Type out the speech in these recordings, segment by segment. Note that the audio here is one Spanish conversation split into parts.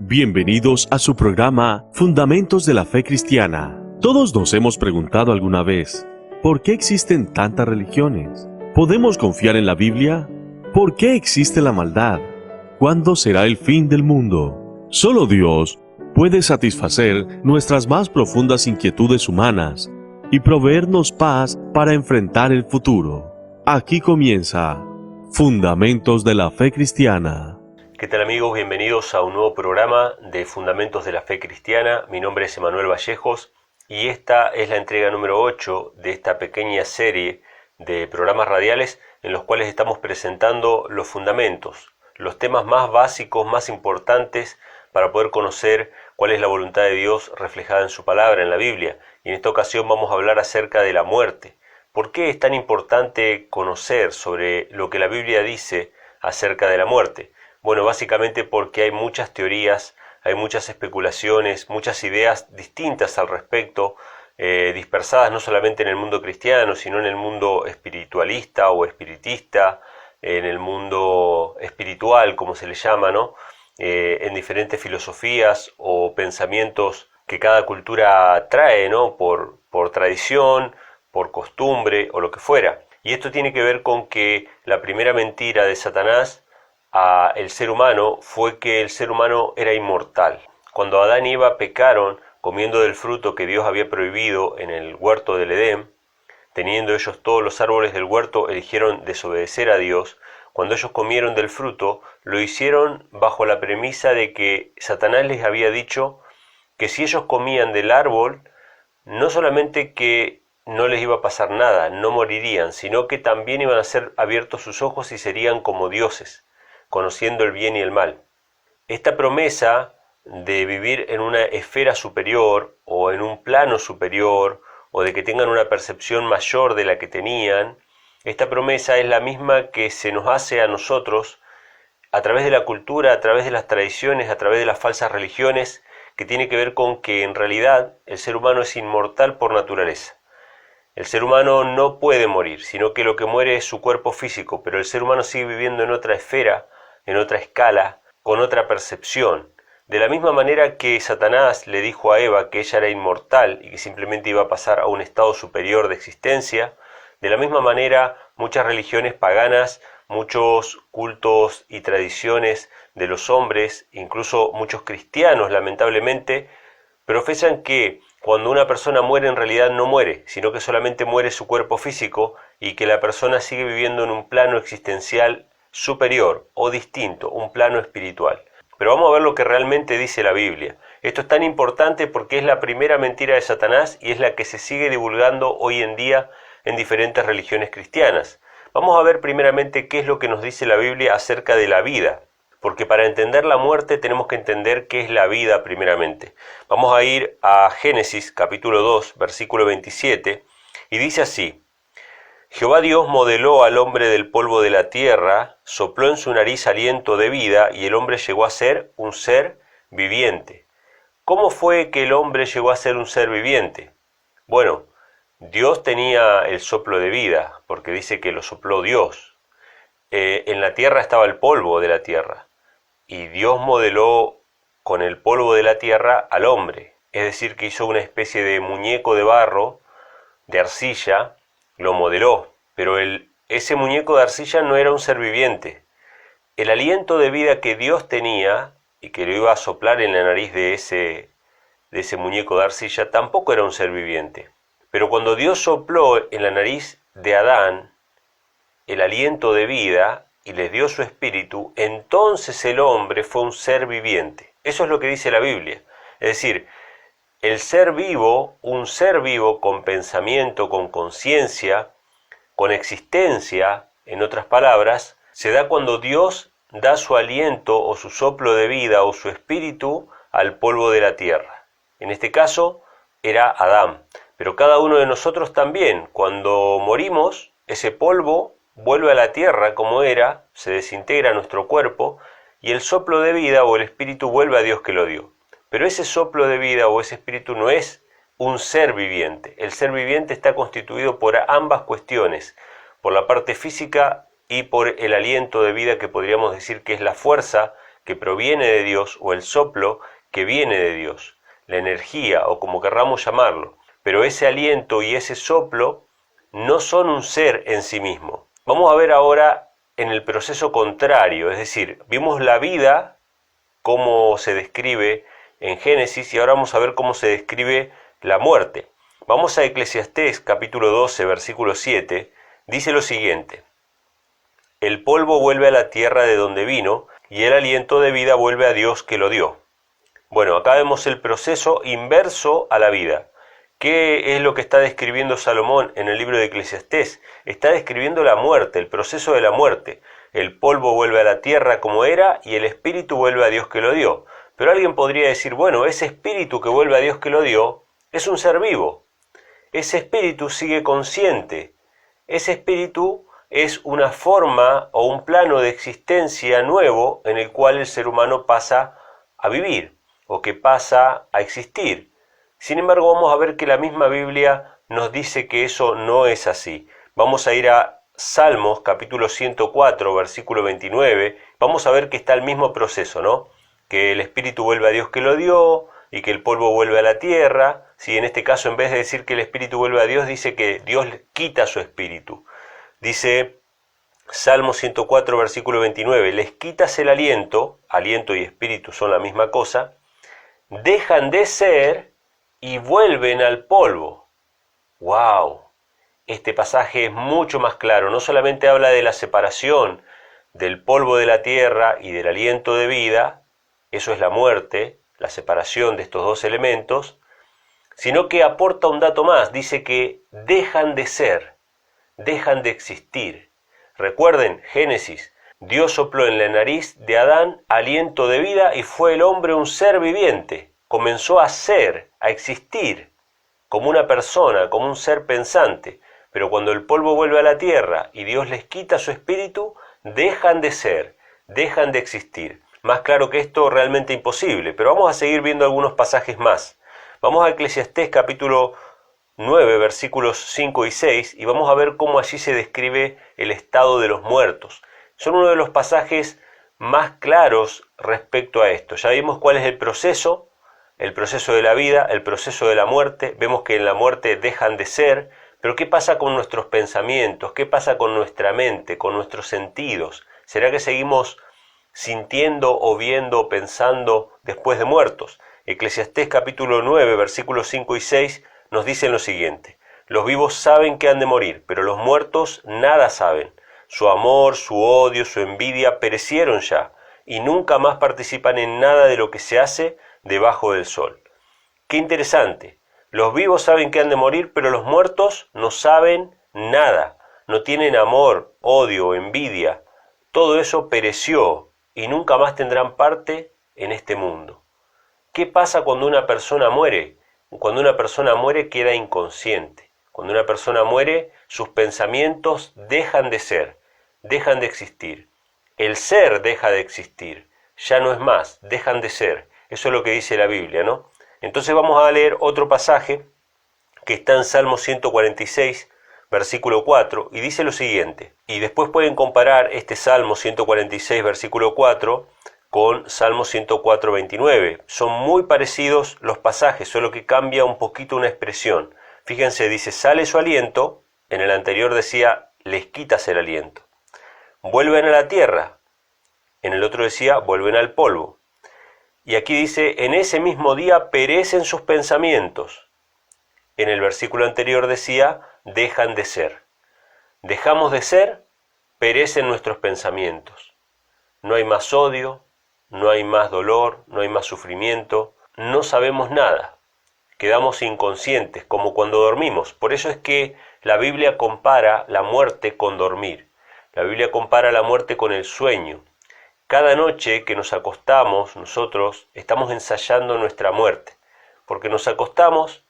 Bienvenidos a su programa Fundamentos de la Fe Cristiana. Todos nos hemos preguntado alguna vez, ¿por qué existen tantas religiones? ¿Podemos confiar en la Biblia? ¿Por qué existe la maldad? ¿Cuándo será el fin del mundo? Solo Dios puede satisfacer nuestras más profundas inquietudes humanas y proveernos paz para enfrentar el futuro. Aquí comienza Fundamentos de la Fe Cristiana. ¿Qué tal amigos? Bienvenidos a un nuevo programa de Fundamentos de la Fe Cristiana. Mi nombre es Emanuel Vallejos y esta es la entrega número 8 de esta pequeña serie de programas radiales en los cuales estamos presentando los fundamentos, los temas más básicos, más importantes para poder conocer cuál es la voluntad de Dios reflejada en su palabra, en la Biblia. Y en esta ocasión vamos a hablar acerca de la muerte. ¿Por qué es tan importante conocer sobre lo que la Biblia dice acerca de la muerte? Bueno, básicamente porque hay muchas teorías, hay muchas especulaciones, muchas ideas distintas al respecto, dispersadas no solamente en el mundo cristiano, sino en el mundo espiritualista o espiritista, en el mundo espiritual, como se le llama, ¿no? En diferentes filosofías o pensamientos que cada cultura trae, ¿no? Por tradición, por costumbre o lo que fuera. Y esto tiene que ver con que la primera mentira de Satanás a el ser humano fue que el ser humano era inmortal. Cuando Adán y Eva pecaron comiendo del fruto que Dios había prohibido en el huerto del Edén, teniendo ellos todos los árboles del huerto, eligieron desobedecer a Dios. Cuando ellos comieron del fruto, lo hicieron bajo la premisa de que Satanás les había dicho que si ellos comían del árbol, no solamente que no les iba a pasar nada, no morirían, sino que también iban a ser abiertos sus ojos y serían como dioses, conociendo el bien y el mal. Esta promesa de vivir en una esfera superior o en un plano superior o de que tengan una percepción mayor de la que tenían, esta promesa es la misma que se nos hace a nosotros a través de la cultura, a través de las tradiciones, a través de las falsas religiones, que tiene que ver con que en realidad el ser humano es inmortal por naturaleza. El ser humano no puede morir, sino que lo que muere es su cuerpo físico, pero el ser humano sigue viviendo en otra esfera, en otra escala, con otra percepción. De la misma manera que Satanás le dijo a Eva que ella era inmortal y que simplemente iba a pasar a un estado superior de existencia, de la misma manera muchas religiones paganas, muchos cultos y tradiciones de los hombres, incluso muchos cristianos lamentablemente, profesan que cuando una persona muere en realidad no muere, sino que solamente muere su cuerpo físico y que la persona sigue viviendo en un plano existencial superior o distinto, un plano espiritual. Pero vamos a ver lo que realmente dice la Biblia. Esto es tan importante porque es la primera mentira de Satanás y es la que se sigue divulgando hoy en día en diferentes religiones cristianas. Vamos a ver primeramente qué es lo que nos dice la Biblia acerca de la vida, porque para entender la muerte tenemos que entender qué es la vida primeramente. Vamos a ir a Génesis capítulo 2, versículo 27, y dice así: Jehová Dios modeló al hombre del polvo de la tierra, sopló en su nariz aliento de vida, y el hombre llegó a ser un ser viviente. ¿Cómo fue que el hombre llegó a ser un ser viviente? Bueno, Dios tenía el soplo de vida, porque dice que lo sopló Dios. En la tierra estaba el polvo de la tierra, y Dios modeló con el polvo de la tierra al hombre. Es decir, que hizo una especie de muñeco de barro, de arcilla, lo modeló, pero ese muñeco de arcilla no era un ser viviente. El aliento de vida que Dios tenía y que lo iba a soplar en la nariz de ese muñeco de arcilla tampoco era un ser viviente. Pero cuando Dios sopló en la nariz de Adán el aliento de vida y les dio su espíritu, entonces el hombre fue un ser viviente. Eso es lo que dice la Biblia. Es decir, el ser vivo, un ser vivo con pensamiento, con conciencia, con existencia, en otras palabras, se da cuando Dios da su aliento o su soplo de vida o su espíritu al polvo de la tierra. En este caso era Adán, pero cada uno de nosotros también. Cuando morimos, ese polvo vuelve a la tierra como era, se desintegra nuestro cuerpo y el soplo de vida o el espíritu vuelve a Dios que lo dio. Pero ese soplo de vida o ese espíritu no es un ser viviente. El ser viviente está constituido por ambas cuestiones, por la parte física y por el aliento de vida que podríamos decir que es la fuerza que proviene de Dios o el soplo que viene de Dios, la energía o como querramos llamarlo. Pero ese aliento y ese soplo no son un ser en sí mismo. Vamos a ver ahora en el proceso contrario, es decir, vimos la vida, cómo se describe en Génesis, y ahora vamos a ver cómo se describe la muerte. Vamos a Eclesiastés capítulo 12, versículo 7, dice lo siguiente: el polvo vuelve a la tierra de donde vino, y el aliento de vida vuelve a Dios que lo dio. Bueno, acá vemos el proceso inverso a la vida. ¿Qué es lo que está describiendo Salomón en el libro de Eclesiastés? Está describiendo la muerte, el proceso de la muerte. El polvo vuelve a la tierra como era y el espíritu vuelve a Dios que lo dio. Pero alguien podría decir, bueno, ese espíritu que vuelve a Dios que lo dio es un ser vivo. Ese espíritu sigue consciente. Ese espíritu es una forma o un plano de existencia nuevo en el cual el ser humano pasa a vivir o que pasa a existir. Sin embargo, vamos a ver que la misma Biblia nos dice que eso no es así. Vamos a ir a Salmos capítulo 104, versículo 29. Vamos a ver que está el mismo proceso, ¿no? Que el espíritu vuelve a Dios que lo dio y que el polvo vuelve a la tierra. Sí, en este caso, en vez de decir que el espíritu vuelve a Dios, dice que Dios quita su espíritu. Dice Salmo 104, versículo 29, les quitas el aliento, aliento y espíritu son la misma cosa, dejan de ser y vuelven al polvo. ¡Wow! Este pasaje es mucho más claro, no solamente habla de la separación del polvo de la tierra y del aliento de vida, eso es la muerte, la separación de estos dos elementos, sino que aporta un dato más, dice que dejan de ser, dejan de existir. Recuerden, Génesis, Dios sopló en la nariz de Adán aliento de vida y fue el hombre un ser viviente. Comenzó a ser, a existir, como una persona, como un ser pensante. Pero cuando el polvo vuelve a la tierra y Dios les quita su espíritu, dejan de ser, dejan de existir. Más claro que esto, realmente imposible, pero vamos a seguir viendo algunos pasajes más. Vamos a Eclesiastés capítulo 9, versículos 5 y 6, y vamos a ver cómo allí se describe el estado de los muertos. Son uno de los pasajes más claros respecto a esto. Ya vimos cuál es el proceso de la vida, el proceso de la muerte. Vemos que en la muerte dejan de ser, pero ¿qué pasa con nuestros pensamientos? ¿Qué pasa con nuestra mente, con nuestros sentidos? ¿Será que seguimos sintiendo o viendo o pensando después de muertos? Eclesiastés capítulo 9, versículos 5 y 6 nos dicen lo siguiente: los vivos saben que han de morir, pero los muertos nada saben. Su amor, su odio, su envidia perecieron ya, y nunca más participan en nada de lo que se hace debajo del sol. Qué interesante. Los vivos saben que han de morir, pero los muertos no saben nada. No tienen amor, odio, envidia. Todo eso pereció y nunca más tendrán parte en este mundo. ¿Qué pasa cuando una persona muere? Cuando una persona muere queda inconsciente. Cuando una persona muere, sus pensamientos dejan de ser, dejan de existir. El ser deja de existir, ya no es más, dejan de ser. Eso es lo que dice la Biblia, ¿no? Entonces vamos a leer otro pasaje que está en Salmo 146, versículo 4, y dice lo siguiente. Y después pueden comparar este Salmo 146, versículo 4, con Salmo 104, 29. Son muy parecidos los pasajes, solo que cambia un poquito una expresión. Fíjense, dice, sale su aliento, en el anterior decía, les quitas el aliento. Vuelven a la tierra, en el otro decía, vuelven al polvo. Y aquí dice, en ese mismo día perecen sus pensamientos. En el versículo anterior decía, dejan de ser. Dejamos de ser, perecen nuestros pensamientos. No hay más odio, no hay más dolor, no hay más sufrimiento, no sabemos nada. Quedamos inconscientes, como cuando dormimos. Por eso es que la Biblia compara la muerte con dormir. La Biblia compara la muerte con el sueño. Cada noche que nos acostamos, nosotros estamos ensayando nuestra muerte, porque nos acostamos,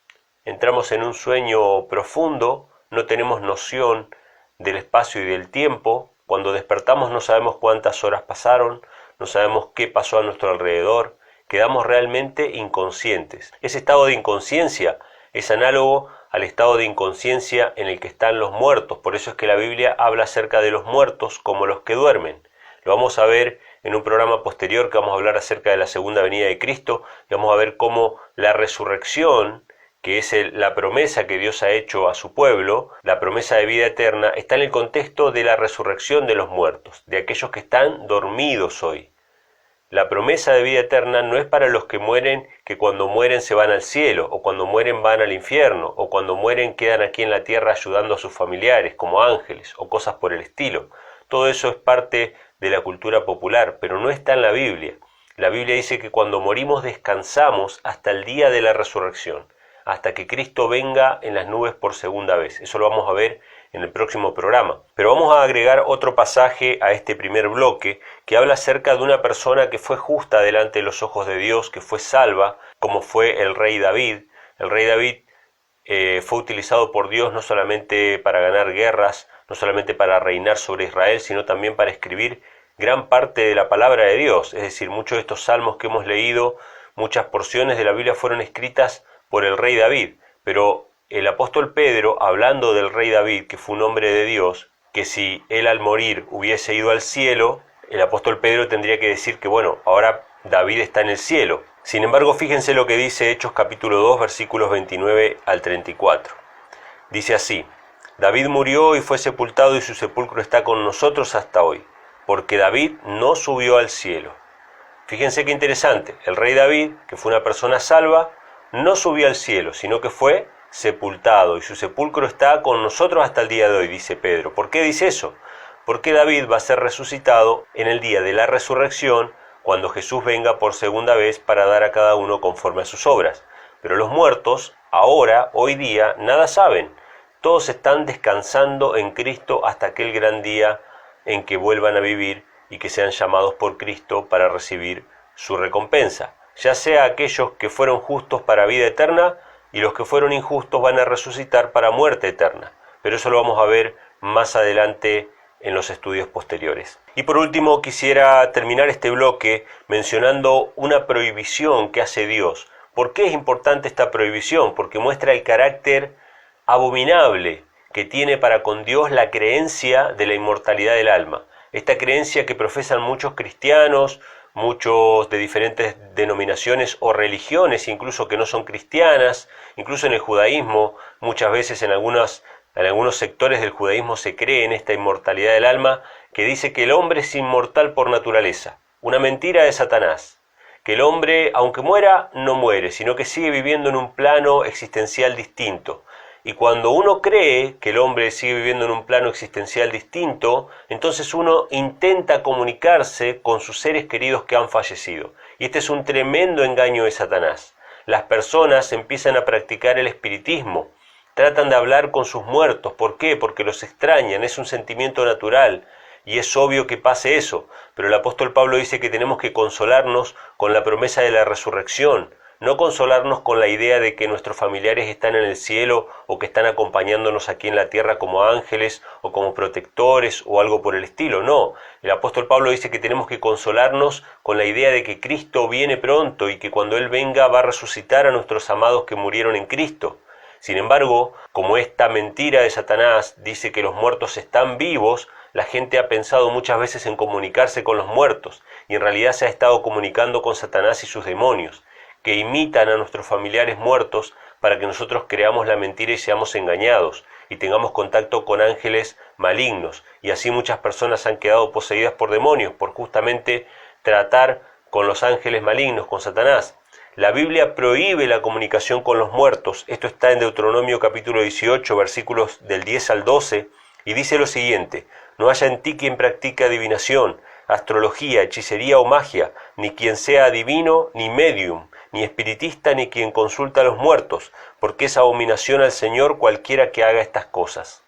entramos en un sueño profundo, no tenemos noción del espacio y del tiempo, cuando despertamos no sabemos cuántas horas pasaron, no sabemos qué pasó a nuestro alrededor, quedamos realmente inconscientes. Ese estado de inconsciencia es análogo al estado de inconsciencia en el que están los muertos, por eso es que la Biblia habla acerca de los muertos como los que duermen. Lo vamos a ver en un programa posterior que vamos a hablar acerca de la segunda venida de Cristo, y vamos a ver cómo la resurrección, que es la promesa que Dios ha hecho a su pueblo, la promesa de vida eterna, está en el contexto de la resurrección de los muertos, de aquellos que están dormidos hoy. La promesa de vida eterna no es para los que mueren, que cuando mueren se van al cielo, o cuando mueren van al infierno, o cuando mueren quedan aquí en la tierra ayudando a sus familiares, como ángeles, o cosas por el estilo. Todo eso es parte de la cultura popular, pero no está en la Biblia. La Biblia dice que cuando morimos descansamos hasta el día de la resurrección, hasta que Cristo venga en las nubes por segunda vez. Eso lo vamos a ver en el próximo programa. Pero vamos a agregar otro pasaje a este primer bloque que habla acerca de una persona que fue justa delante de los ojos de Dios, que fue salva, como fue el rey David. El rey David fue utilizado por Dios no solamente para ganar guerras, no solamente para reinar sobre Israel, sino también para escribir gran parte de la palabra de Dios. Es decir, muchos de estos salmos que hemos leído, muchas porciones de la Biblia fueron escritas por el rey David, pero el apóstol Pedro, hablando del rey David, que fue un hombre de Dios, que si él al morir hubiese ido al cielo, el apóstol Pedro tendría que decir que bueno, ahora David está en el cielo. Sin embargo, fíjense lo que dice Hechos capítulo 2, versículos 29 al 34. Dice así: David murió y fue sepultado, y su sepulcro está con nosotros hasta hoy, porque David no subió al cielo. Fíjense qué interesante, el rey David, que fue una persona salva, no subió al cielo, sino que fue sepultado, y su sepulcro está con nosotros hasta el día de hoy, dice Pedro. ¿Por qué dice eso? Porque David va a ser resucitado en el día de la resurrección, cuando Jesús venga por segunda vez para dar a cada uno conforme a sus obras. Pero los muertos, ahora, hoy día, nada saben. Todos están descansando en Cristo hasta aquel gran día en que vuelvan a vivir y que sean llamados por Cristo para recibir su recompensa. Ya sea aquellos que fueron justos para vida eterna, y los que fueron injustos van a resucitar para muerte eterna. Pero eso lo vamos a ver más adelante en los estudios posteriores. Y por último, quisiera terminar este bloque mencionando una prohibición que hace Dios. ¿Por qué es importante esta prohibición? Porque muestra el carácter abominable que tiene para con Dios la creencia de la inmortalidad del alma. Esta creencia que profesan muchos cristianos, muchos de diferentes denominaciones o religiones, incluso que no son cristianas, incluso en el judaísmo, muchas veces en algunos sectores del judaísmo se cree en esta inmortalidad del alma, que dice que el hombre es inmortal por naturaleza. Una mentira de Satanás. Que el hombre, aunque muera, no muere, sino que sigue viviendo en un plano existencial distinto. Y cuando uno cree que el hombre sigue viviendo en un plano existencial distinto, entonces uno intenta comunicarse con sus seres queridos que han fallecido. Y este es un tremendo engaño de Satanás. Las personas empiezan a practicar el espiritismo, tratan de hablar con sus muertos. ¿Por qué? Porque los extrañan, es un sentimiento natural. Y es obvio que pase eso, pero el apóstol Pablo dice que tenemos que consolarnos con la promesa de la resurrección, no consolarnos con la idea de que nuestros familiares están en el cielo o que están acompañándonos aquí en la tierra como ángeles o como protectores o algo por el estilo. No, el apóstol Pablo dice que tenemos que consolarnos con la idea de que Cristo viene pronto y que cuando Él venga va a resucitar a nuestros amados que murieron en Cristo. Sin embargo, como esta mentira de Satanás dice que los muertos están vivos, la gente ha pensado muchas veces en comunicarse con los muertos y en realidad se ha estado comunicando con Satanás y sus demonios, que imitan a nuestros familiares muertos para que nosotros creamos la mentira y seamos engañados y tengamos contacto con ángeles malignos. Y así muchas personas han quedado poseídas por demonios por justamente tratar con los ángeles malignos, con Satanás. La Biblia prohíbe la comunicación con los muertos. Esto está en Deuteronomio capítulo 18, versículos del 10 al 12, y dice lo siguiente: no haya en ti quien practique adivinación, astrología, hechicería o magia, ni quien sea adivino ni medium, ni espiritista, ni quien consulta a los muertos, porque es abominación al Señor cualquiera que haga estas cosas.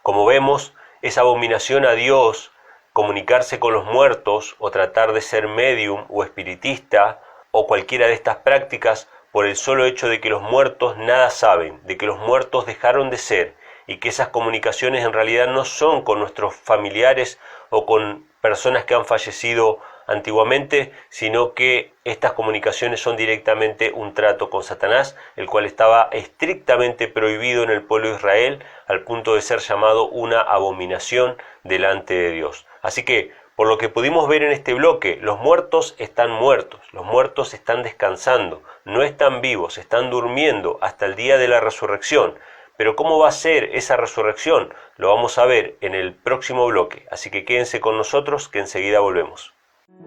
Como vemos, es abominación a Dios comunicarse con los muertos o tratar de ser medium o espiritista o cualquiera de estas prácticas por el solo hecho de que los muertos nada saben, de que los muertos dejaron de ser y que esas comunicaciones en realidad no son con nuestros familiares o con personas que han fallecido antiguamente, sino que estas comunicaciones son directamente un trato con Satanás, el cual estaba estrictamente prohibido en el pueblo de Israel, al punto de ser llamado una abominación delante de Dios. Así que, Por lo que pudimos ver en este bloque, los muertos están muertos, los muertos están descansando, no están vivos, están durmiendo hasta el día de la resurrección. Pero ¿cómo va a ser esa resurrección? Lo vamos a ver en el próximo bloque, así que quédense con nosotros que enseguida volvemos.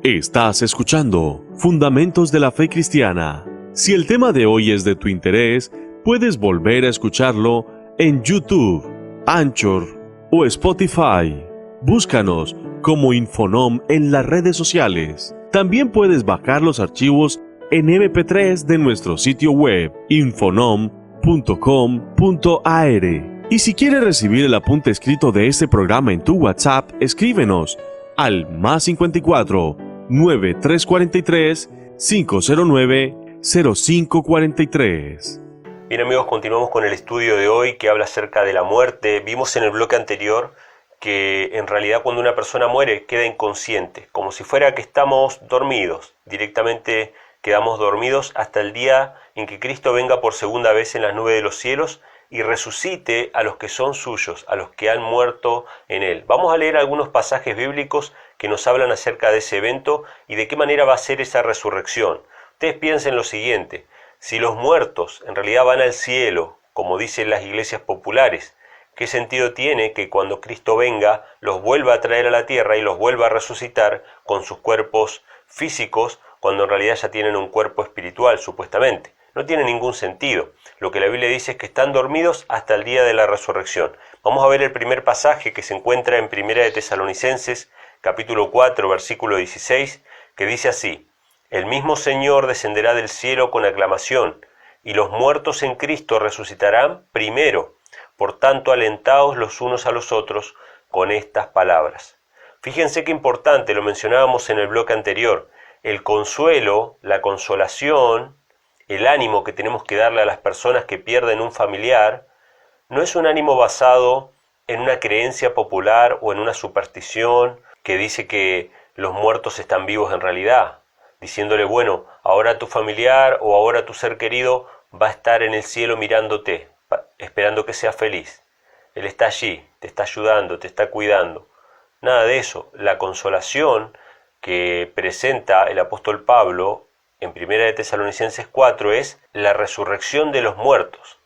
Estás escuchando Fundamentos de la Fe Cristiana. Si el tema de hoy es de tu interés, puedes volver a escucharlo en YouTube, Anchor o Spotify. Búscanos como Infonom en las redes sociales. También puedes bajar los archivos en MP3 de nuestro sitio web infonom.com.ar. Y si quieres recibir el apunte escrito de este programa en tu WhatsApp, escríbenos al +54 9343 509 0543. Bien amigos, continuamos con el estudio de hoy que habla acerca de la muerte. Vimos en el bloque anterior que en realidad cuando una persona muere queda inconsciente, como si fuera que estamos dormidos. Directamente quedamos dormidos hasta el día en que Cristo venga por segunda vez en las nubes de los cielos y resucite a los que son suyos, a los que han muerto en Él. Vamos a leer algunos pasajes bíblicos que nos hablan acerca de ese evento y de qué manera va a ser esa resurrección. Ustedes piensen lo siguiente: si los muertos en realidad van al cielo, como dicen las iglesias populares, ¿qué sentido tiene que cuando Cristo venga los vuelva a traer a la tierra y los vuelva a resucitar con sus cuerpos físicos, cuando en realidad ya tienen un cuerpo espiritual, supuestamente? No tiene ningún sentido. Lo que la Biblia dice es que están dormidos hasta el día de la resurrección. Vamos a ver el primer pasaje que se encuentra en Primera de Tesalonicenses, capítulo 4, versículo 16, que dice así: El mismo Señor descenderá del cielo con aclamación, y los muertos en Cristo resucitarán primero. Por tanto, alentaos los unos a los otros con estas palabras. Fíjense qué importante, lo mencionábamos en el bloque anterior, el consuelo, la consolación, el ánimo que tenemos que darle a las personas que pierden un familiar, no es un ánimo basado en una creencia popular o en una superstición que dice que los muertos están vivos en realidad, diciéndole, bueno, ahora tu familiar o ahora tu ser querido va a estar en el cielo mirándote, esperando que seas feliz. Él está allí, te está ayudando, te está cuidando. Nada de eso. La consolación que presenta el apóstol Pablo en 1 de Tesalonicenses 4 es la resurrección de los muertos.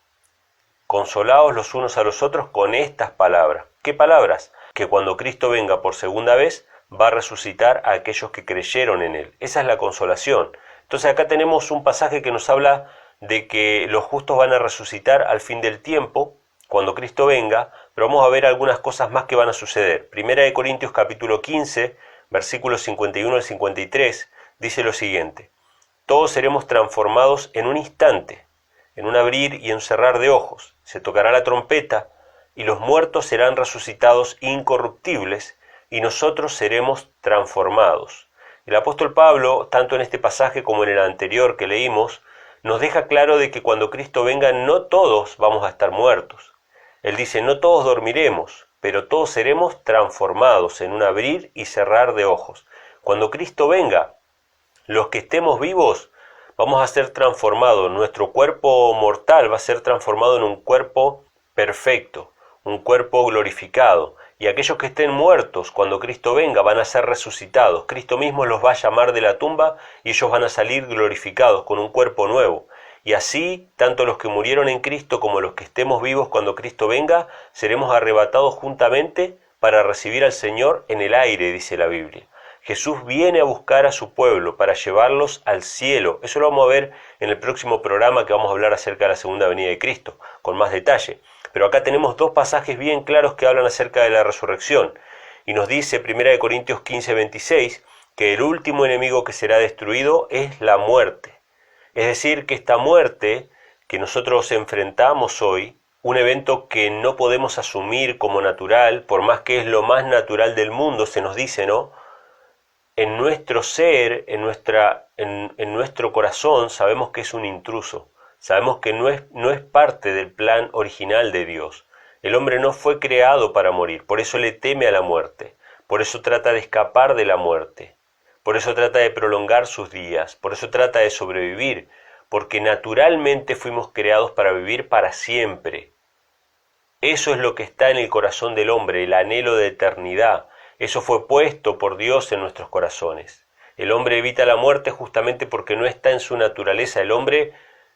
Consolaos los unos a los otros con estas palabras. ¿Qué palabras? Que cuando Cristo venga por segunda vez va a resucitar a aquellos que creyeron en Él. Esa es la consolación. Entonces acá tenemos un pasaje que nos habla de que los justos van a resucitar al fin del tiempo, cuando Cristo venga, pero vamos a ver algunas cosas más que van a suceder. 1 de Corintios capítulo 15, versículos 51 al 53, dice lo siguiente: Todos seremos transformados en un instante, en un abrir y en cerrar de ojos. Se tocará la trompeta, y los muertos serán resucitados incorruptibles, y nosotros seremos transformados. El apóstol Pablo, tanto en este pasaje como en el anterior que leímos, nos deja claro de que cuando Cristo venga no todos vamos a estar muertos. Él dice, no todos dormiremos, pero todos seremos transformados en un abrir y cerrar de ojos. Cuando Cristo venga, los que estemos vivos vamos a ser transformados. Nuestro cuerpo mortal va a ser transformado en un cuerpo perfecto, un cuerpo glorificado. Y aquellos que estén muertos cuando Cristo venga van a ser resucitados. Cristo mismo los va a llamar de la tumba y ellos van a salir glorificados con un cuerpo nuevo. Y así, tanto los que murieron en Cristo como los que estemos vivos cuando Cristo venga, seremos arrebatados juntamente para recibir al Señor en el aire, dice la Biblia. Jesús viene a buscar a su pueblo para llevarlos al cielo. Eso lo vamos a ver en el próximo programa, que vamos a hablar acerca de la segunda venida de Cristo, con más detalle. Pero acá tenemos dos pasajes bien claros que hablan acerca de la resurrección. Y nos dice 1 Corintios 15, 26, que el último enemigo que será destruido es la muerte. Es decir, que esta muerte que nosotros enfrentamos hoy, un evento que no podemos asumir como natural, por más que es lo más natural del mundo, se nos dice, ¿no? En nuestro ser, en nuestro corazón, sabemos que es un intruso. Sabemos que no es parte del plan original de Dios. El hombre no fue creado para morir, por eso le teme a la muerte. Por eso trata de escapar de la muerte. Por eso trata de prolongar sus días. Por eso trata de sobrevivir. Porque naturalmente fuimos creados para vivir para siempre. Eso es lo que está en el corazón del hombre, el anhelo de eternidad. Eso fue puesto por Dios en nuestros corazones. El hombre evita la muerte justamente porque no está en su naturaleza. El hombre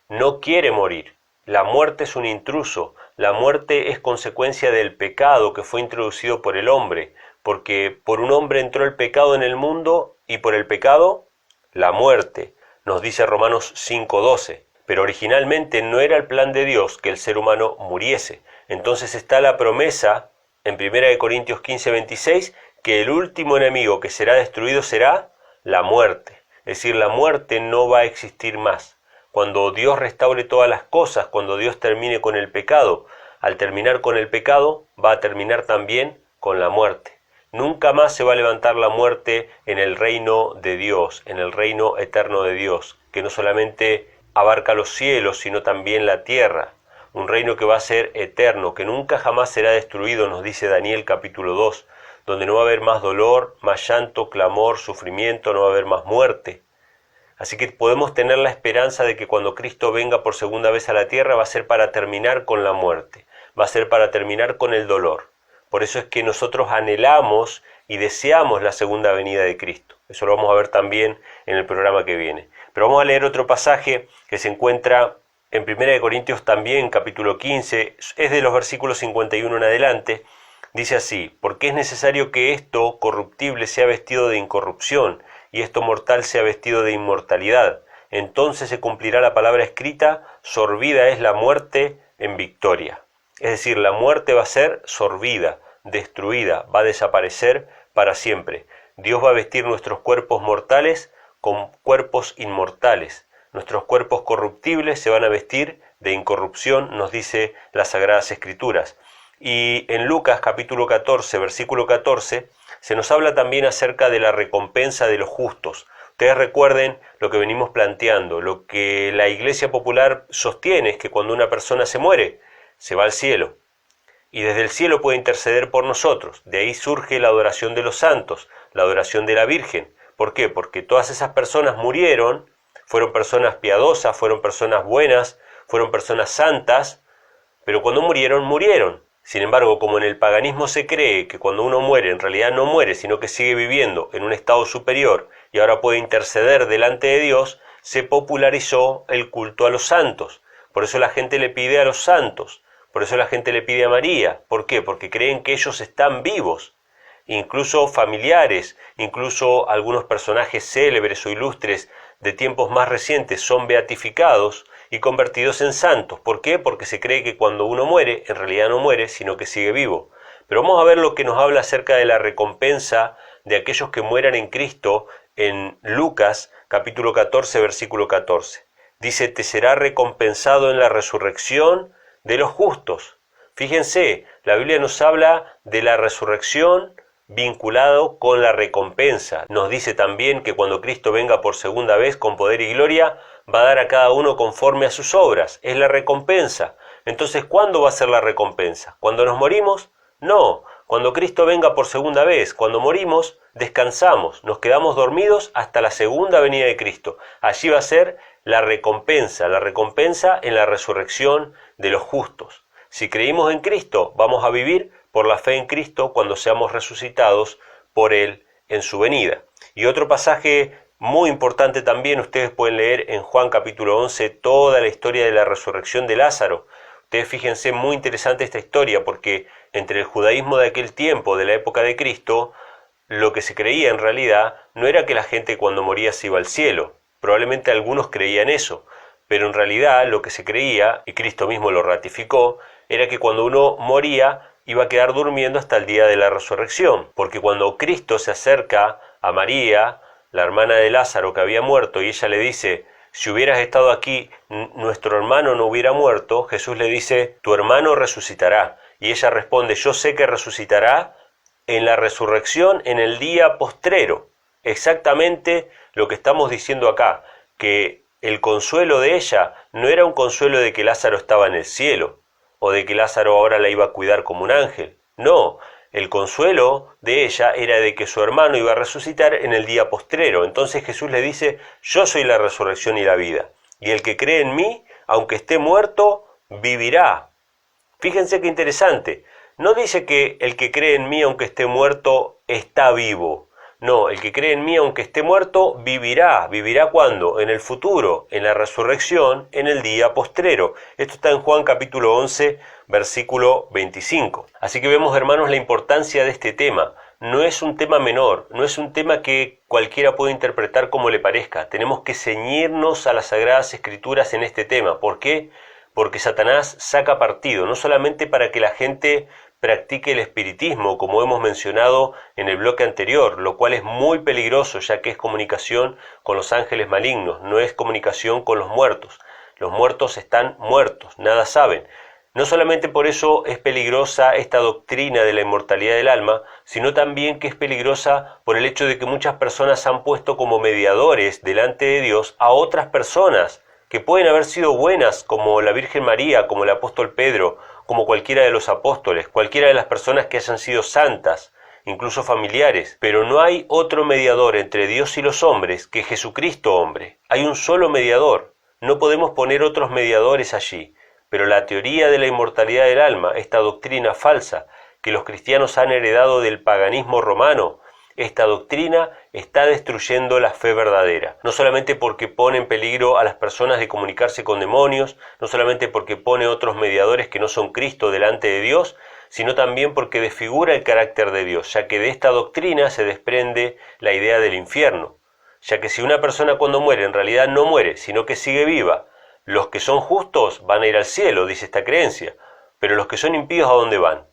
no quiere morir. La muerte es un intruso. La muerte es consecuencia del pecado que fue introducido por el hombre, porque por un hombre entró el pecado en el mundo y por el pecado la muerte, nos dice Romanos 5:12. Pero originalmente no era el plan de Dios que el ser humano muriese. Entonces está la promesa en 1 Corintios 15:26 que el último enemigo que será destruido será la muerte. Es decir, la muerte no va a existir más. Cuando Dios restaure todas las cosas, cuando Dios termine con el pecado, al terminar con el pecado, va a terminar también con la muerte. Nunca más se va a levantar la muerte en el reino de Dios, en el reino eterno de Dios, que no solamente abarca los cielos, sino también la tierra. Un reino que va a ser eterno, que nunca jamás será destruido, nos dice Daniel capítulo 2, donde no va a haber más dolor, más llanto, clamor, sufrimiento, no va a haber más muerte. Así que podemos tener la esperanza de que cuando Cristo venga por segunda vez a la tierra va a ser para terminar con la muerte, va a ser para terminar con el dolor. Por eso es que nosotros anhelamos y deseamos la segunda venida de Cristo. Eso lo vamos a ver también en el programa que viene. Pero vamos a leer otro pasaje que se encuentra en 1 Corintios también, capítulo 15, es de los versículos 51 en adelante. Dice así: porque es necesario que esto corruptible sea vestido de incorrupción, y esto mortal sea vestido de inmortalidad. Entonces se cumplirá la palabra escrita: sorbida es la muerte en victoria. Es decir, la muerte va a ser sorbida, destruida, va a desaparecer para siempre. Dios va a vestir nuestros cuerpos mortales con cuerpos inmortales. Nuestros cuerpos corruptibles se van a vestir de incorrupción, nos dice las Sagradas Escrituras. Y en Lucas capítulo 14, versículo 14, se nos habla también acerca de la recompensa de los justos. Ustedes recuerden lo que venimos planteando, lo que la Iglesia Popular sostiene es que cuando una persona se muere, se va al cielo. Y desde el cielo puede interceder por nosotros. De ahí surge la adoración de los santos, la adoración de la Virgen. ¿Por qué? Porque todas esas personas murieron, fueron personas piadosas, fueron personas buenas, fueron personas santas, pero cuando murieron, murieron. Sin embargo, como en el paganismo se cree que cuando uno muere, en realidad no muere, sino que sigue viviendo en un estado superior y ahora puede interceder delante de Dios, se popularizó el culto a los santos. Por eso la gente le pide a los santos, por eso la gente le pide a María. ¿Por qué? Porque creen que ellos están vivos. Incluso familiares, incluso algunos personajes célebres o ilustres de tiempos más recientes son beatificados y convertidos en santos. ¿Por qué? Porque se cree que cuando uno muere, en realidad no muere, sino que sigue vivo. Pero vamos a ver lo que nos habla acerca de la recompensa de aquellos que mueran en Cristo en Lucas capítulo 14, versículo 14. Dice: te será recompensado en la resurrección de los justos. Fíjense, la Biblia nos habla de la resurrección vinculado con la recompensa. Nos dice también que cuando Cristo venga por segunda vez con poder y gloria, va a dar a cada uno conforme a sus obras. Es la recompensa. Entonces, ¿cuándo va a ser la recompensa? ¿Cuando nos morimos? No. Cuando Cristo venga por segunda vez. Cuando morimos, descansamos, nos quedamos dormidos hasta la segunda venida de Cristo. Allí va a ser la recompensa en la resurrección de los justos. Si creímos en Cristo, vamos a vivir por la fe en Cristo cuando seamos resucitados por Él en su venida. Y otro pasaje muy importante también, ustedes pueden leer en Juan capítulo 11 toda la historia de la resurrección de Lázaro. Ustedes fíjense, muy interesante esta historia, porque entre el judaísmo de aquel tiempo, de la época de Cristo, lo que se creía en realidad no era que la gente cuando moría se iba al cielo. Probablemente algunos creían eso, pero en realidad lo que se creía, y Cristo mismo lo ratificó, era que cuando uno moría iba a quedar durmiendo hasta el día de la resurrección, porque cuando Cristo se acerca a María, la hermana de Lázaro que había muerto, y ella le dice: si hubieras estado aquí, nuestro hermano no hubiera muerto, Jesús le dice: tu hermano resucitará. Y ella responde: yo sé que resucitará en la resurrección en el día postrero. Exactamente lo que estamos diciendo acá, que el consuelo de ella no era un consuelo de que Lázaro estaba en el cielo, o de que Lázaro ahora la iba a cuidar como un ángel. No, el consuelo de ella era de que su hermano iba a resucitar en el día postrero. Entonces Jesús le dice: yo soy la resurrección y la vida, y el que cree en mí, aunque esté muerto, vivirá. Fíjense qué interesante. No dice que el que cree en mí aunque esté muerto está vivo. No, el que cree en mí aunque esté muerto vivirá. ¿Vivirá cuándo? En el futuro, en la resurrección, en el día postrero. Esto está en Juan capítulo 11, versículo 25. Así que vemos, hermanos, la importancia de este tema. No es un tema menor, no es un tema que cualquiera puede interpretar como le parezca. Tenemos que ceñirnos a las Sagradas Escrituras en este tema. ¿Por qué? Porque Satanás saca partido, no solamente para que la gente practique el espiritismo, como hemos mencionado en el bloque anterior, lo cual es muy peligroso, ya que es comunicación con los ángeles malignos, no es comunicación con los muertos. Los muertos están muertos, nada saben. No solamente por eso es peligrosa esta doctrina de la inmortalidad del alma, sino también que es peligrosa por el hecho de que muchas personas han puesto como mediadores delante de Dios a otras personas que pueden haber sido buenas, como la Virgen María, como el apóstol Pedro, como cualquiera de los apóstoles, cualquiera de las personas que hayan sido santas, incluso familiares, pero no hay otro mediador entre Dios y los hombres que Jesucristo hombre. Hay un solo mediador, no podemos poner otros mediadores allí. Pero la teoría de la inmortalidad del alma, esta doctrina falsa que los cristianos han heredado del paganismo romano, esta doctrina está destruyendo la fe verdadera. No solamente porque pone en peligro a las personas de comunicarse con demonios, no solamente porque pone otros mediadores que no son Cristo delante de Dios, sino también porque desfigura el carácter de Dios, ya que de esta doctrina se desprende la idea del infierno. Ya que si una persona cuando muere en realidad no muere, sino que sigue viva, los que son justos van a ir al cielo, dice esta creencia, pero los que son impíos, ¿a dónde van?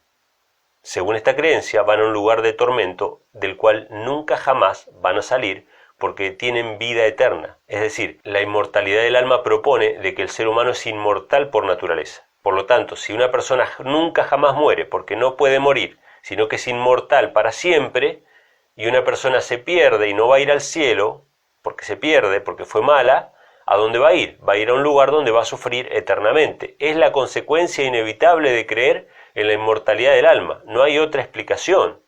Según esta creencia, van a un lugar de tormento del cual nunca jamás van a salir porque tienen vida eterna. Es decir, la inmortalidad del alma propone de que el ser humano es inmortal por naturaleza. Por lo tanto, si una persona nunca jamás muere porque no puede morir, sino que es inmortal para siempre, y una persona se pierde y no va a ir al cielo, porque se pierde, porque fue mala, ¿a dónde va a ir? Va a ir a un lugar donde va a sufrir eternamente. Es la consecuencia inevitable de creer en la inmortalidad del alma. No hay otra explicación,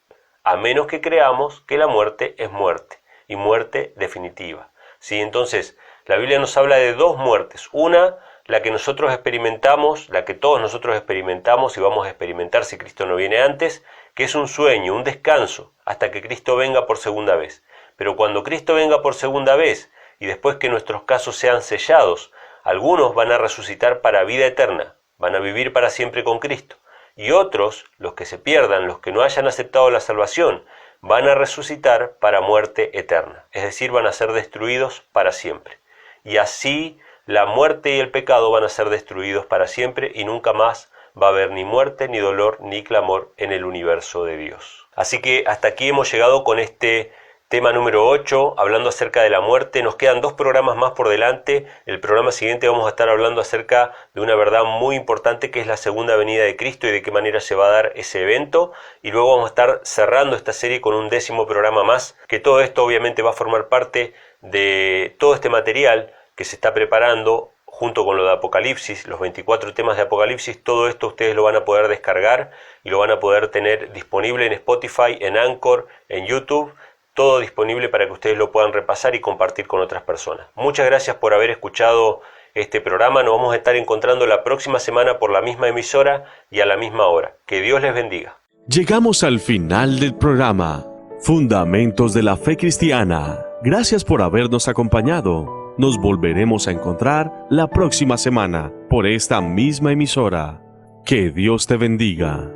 a menos que creamos que la muerte es muerte, y muerte definitiva. ¿Sí? Entonces, la Biblia nos habla de dos muertes. Una, la que nosotros experimentamos, la que todos nosotros experimentamos y vamos a experimentar si Cristo no viene antes, que es un sueño, un descanso, hasta que Cristo venga por segunda vez. Pero cuando Cristo venga por segunda vez, y después que nuestros casos sean sellados, algunos van a resucitar para vida eterna, van a vivir para siempre con Cristo, y otros, los que se pierdan, los que no hayan aceptado la salvación, van a resucitar para muerte eterna, es decir, van a ser destruidos para siempre. Y así la muerte y el pecado van a ser destruidos para siempre y nunca más va a haber ni muerte, ni dolor, ni clamor en el universo de Dios. Así que hasta aquí hemos llegado con este tema número 8, hablando acerca de la muerte. Nos quedan 2 programas más por delante. El programa siguiente vamos a estar hablando acerca de una verdad muy importante que es la segunda venida de Cristo y de qué manera se va a dar ese evento. Y luego vamos a estar cerrando esta serie con un 10º programa más, que todo esto obviamente va a formar parte de todo este material que se está preparando junto con lo de Apocalipsis, los 24 temas de Apocalipsis. Todo esto ustedes lo van a poder descargar y lo van a poder tener disponible en Spotify, en Anchor, en YouTube. Todo disponible para que ustedes lo puedan repasar y compartir con otras personas. Muchas gracias por haber escuchado este programa. Nos vamos a estar encontrando la próxima semana por la misma emisora y a la misma hora. Que Dios les bendiga. Llegamos al final del programa Fundamentos de la Fe Cristiana. Gracias por habernos acompañado. Nos volveremos a encontrar la próxima semana por esta misma emisora. Que Dios te bendiga.